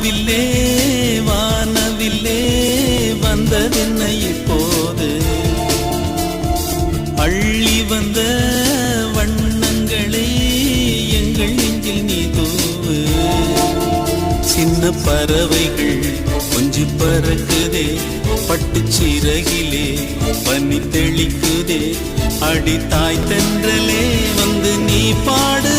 வானவில்லே வானவில்லே வந்ததென்ன இப்போது அள்ளி வந்த வண்ணங்களை எங்கள் நெஞ்சில் நீ தூவு சின்ன பறவைகள் கொஞ்சி பறக்குதே பட்டுச் சிறகிலே பனி தெளிக்குதே அடி தாய் தென்றலே வந்து நீ பாடு